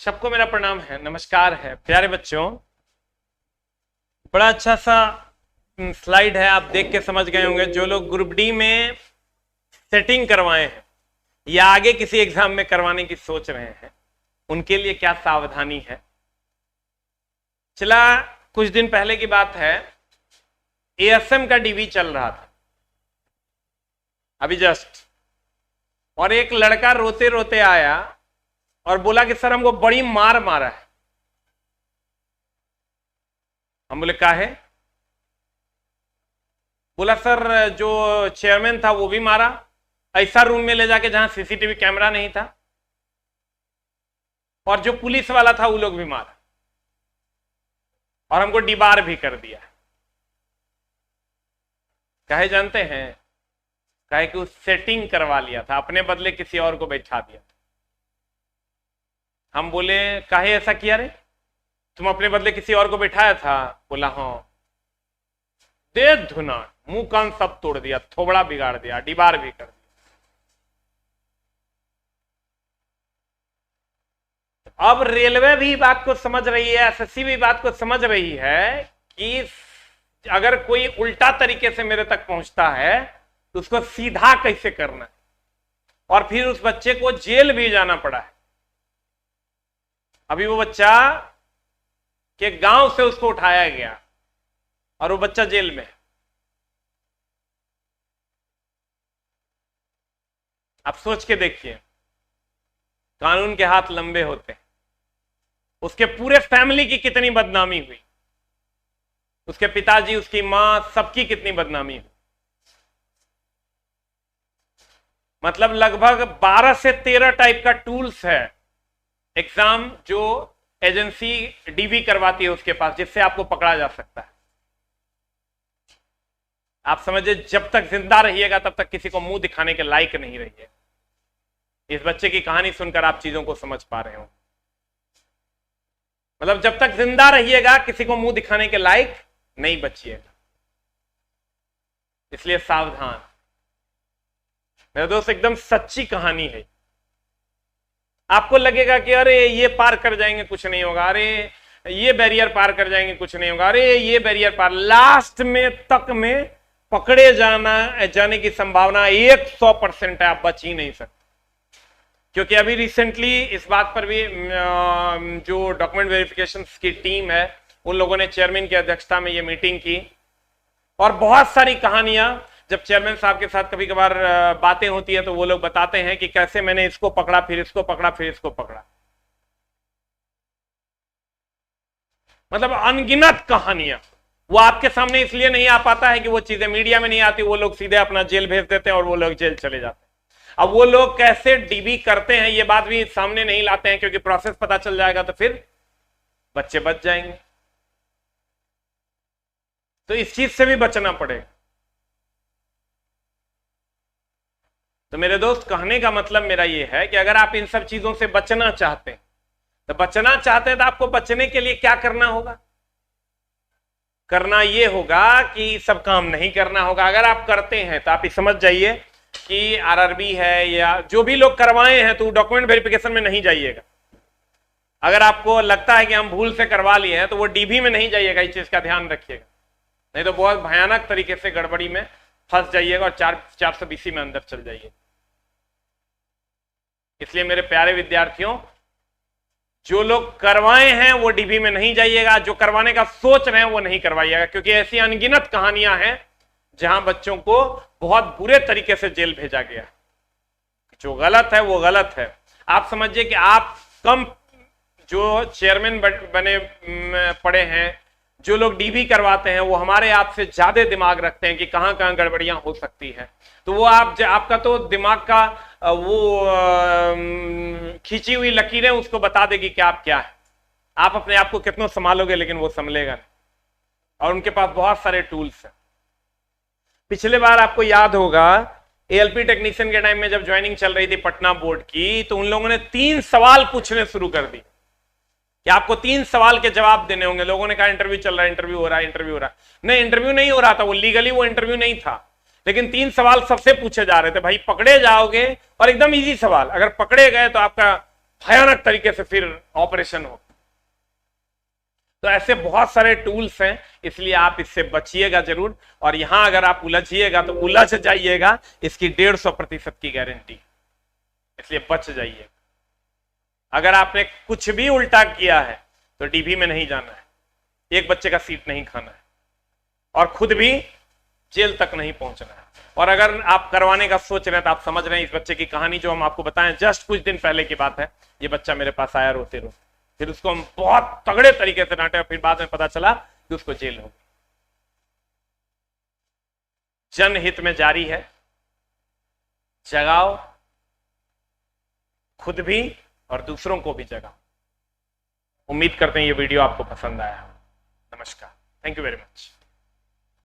सबको मेरा प्रणाम है, नमस्कार है। प्यारे बच्चों, बड़ा अच्छा सा स्लाइड है, आप देख के समझ गए होंगे। जो लोग ग्रुप डी में सेटिंग करवाए हैं या आगे किसी एग्जाम में करवाने की सोच रहे हैं, उनके लिए क्या सावधानी है। चला कुछ दिन पहले की बात है, एएसएम का डीवी चल रहा था अभी जस्ट, और एक लड़का रोते रोते आया और बोला कि सर हमको बड़ी मार मारा है। हम बोले काहे? बोला सर जो चेयरमैन था वो भी मारा, ऐसा रूम में ले जाके जहां सीसीटीवी कैमरा नहीं था, और जो पुलिस वाला था वो लोग भी मारा, और हमको डिबार भी कर दिया। काहे जानते हैं? काहे कि उस सेटिंग करवा लिया था, अपने बदले किसी और को बैठा दिया था। हम बोले काहे ऐसा किया रे? तुम अपने बदले किसी और को बैठाया था? बोला हाँ। दे धुना, मुंह कान सब तोड़ दिया, थोबड़ा बिगाड़ दिया, डिबार भी कर दिया। अब रेलवे भी बात को समझ रही है, एसएससी भी बात को समझ रही है कि अगर कोई उल्टा तरीके से मेरे तक पहुंचता है तो उसको सीधा कैसे करना है, और फिर उस बच्चे को जेल भी जाना पड़ा है। अभी वो बच्चा के गांव से उसको उठाया गया और वो बच्चा जेल में है। आप सोच के देखिए, कानून के हाथ लंबे होते हैं। उसके पूरे फैमिली की कितनी बदनामी हुई, उसके पिताजी, उसकी मां, सबकी कितनी बदनामी हुई। मतलब लगभग 12 से 13 टाइप का टूल्स है एग्जाम जो एजेंसी डीवी करवाती है उसके पास, जिससे आपको पकड़ा जा सकता है। आप समझे, जब तक जिंदा रहिएगा तब तक किसी को मुंह दिखाने के लायक नहीं रहिए। इस बच्चे की कहानी सुनकर आप चीजों को समझ पा रहे हो। मतलब जब तक जिंदा रहिएगा किसी को मुंह दिखाने के लायक नहीं बचिएगा, इसलिए सावधान। मेरे दोस्त, एकदम सच्ची कहानी है। आपको लगेगा कि अरे ये पार कर जाएंगे कुछ नहीं होगा, अरे ये बैरियर पार कर जाएंगे कुछ नहीं होगा, अरे ये बैरियर पार, लास्ट में तक में पकड़े जाने की संभावना 100% है। आप बच ही नहीं सकते। क्योंकि अभी रिसेंटली इस बात पर भी जो डॉक्यूमेंट वेरिफिकेशन की टीम है, उन लोगों ने चेयरमैन की अध्यक्षता में ये मीटिंग की, और बहुत सारी कहानियां, जब चेयरमैन साहब के साथ कभी कभार बातें होती है तो वो लोग बताते हैं कि कैसे मैंने इसको पकड़ा, फिर इसको पकड़ा, फिर इसको पकड़ा। मतलब अनगिनत कहानियां। वो आपके सामने इसलिए नहीं आ पाता है कि वो चीजें मीडिया में नहीं आती, वो लोग सीधे अपना जेल भेज देते हैं और वो लोग जेल चले जाते हैं। अब वो लोग कैसे डीबी करते हैं ये बात भी सामने नहीं लाते हैं, क्योंकि प्रोसेस पता चल जाएगा तो फिर बच्चे बच जाएंगे। तो इस चीज से भी बचना पड़ेगा। तो मेरे दोस्त, कहने का मतलब मेरा ये है कि अगर आप इन सब चीजों से बचना चाहते हैं तो आपको बचने के लिए क्या करना होगा? करना ये होगा कि सब काम नहीं करना होगा। अगर आप करते हैं तो आप ये समझ जाइए कि आरआरबी है या जो भी लोग करवाए हैं तो डॉक्यूमेंट वेरिफिकेशन में नहीं जाइएगा। अगर आपको लगता है कि हम भूल से करवा लिए हैं तो वो डीबी में नहीं जाइएगा, इस चीज का ध्यान रखिएगा, नहीं तो बहुत भयानक तरीके से गड़बड़ी में फंस जाइएगा और 420 में अंदर चल जाइए। इसलिए मेरे प्यारे विद्यार्थियों, जो लोग करवाए हैं वो डीबी में नहीं जाइएगा, जो करवाने का सोच रहे हैं वो नहीं करवाइएगा, क्योंकि ऐसी अनगिनत कहानियां हैं जहां बच्चों को बहुत बुरे तरीके से जेल भेजा गया। जो गलत है वो गलत है। आप समझिए कि आप कम जो चेयरमैन बने पड़े हैं, जो लोग डीबी करवाते हैं, वो हमारे आपसे ज्यादा दिमाग रखते हैं कि कहां कहां गड़बड़ियां हो सकती है। तो वो आपका तो दिमाग का वो खींची हुई लकीरें उसको बता देगी कि आप क्या है। आप अपने आप को कितना संभालोगे, लेकिन वो संभलेगा नहीं। और उनके पास बहुत सारे टूल्स हैं। पिछले बार आपको याद होगा, एएलपी टेक्नीशियन के टाइम में जब ज्वाइनिंग चल रही थी पटना बोर्ड की, तो उन लोगों ने 3 सवाल पूछने शुरू कर दी कि आपको 3 सवाल के जवाब देने होंगे। लोगों ने कहा इंटरव्यू चल रहा है, इंटरव्यू हो रहा है, इंटरव्यू हो रहा है। नहीं, इंटरव्यू नहीं हो रहा था, वो लीगली वो इंटरव्यू नहीं था, लेकिन 3 सवाल सबसे पूछे जा रहे थे। भाई पकड़े जाओगे, और एकदम इजी सवाल, अगर पकड़े गए तो आपका भयानक तरीके से फिर ऑपरेशन हो। तो ऐसे बहुत सारे टूल्स हैं, इसलिए आप इससे बचिएगा जरूर। और यहां अगर आप उलझिएगा तो उलझ जाइएगा, इसकी 150% की गारंटी, इसलिए बच जाइए। अगर आपने कुछ भी उल्टा किया है तो डीबी में नहीं जाना है, एक बच्चे का सीट नहीं खाना है, और खुद भी जेल तक नहीं पहुंचना है। और अगर आप करवाने का सोच रहे हैं तो आप समझ रहे हैं इस बच्चे की कहानी जो हम आपको बताएं, जस्ट कुछ दिन पहले की बात है। ये बच्चा मेरे पास आया रोते रोते, फिर उसको हम बहुत तगड़े तरीके से डांटे, फिर बाद में पता चला कि उसको जेल हो गई। जनहित में जारी है, जगाओ, खुद भी और दूसरों को भी जगाओ। उम्मीद करते हैं ये वीडियो आपको पसंद आया। नमस्कार, थैंक यू वेरी मच।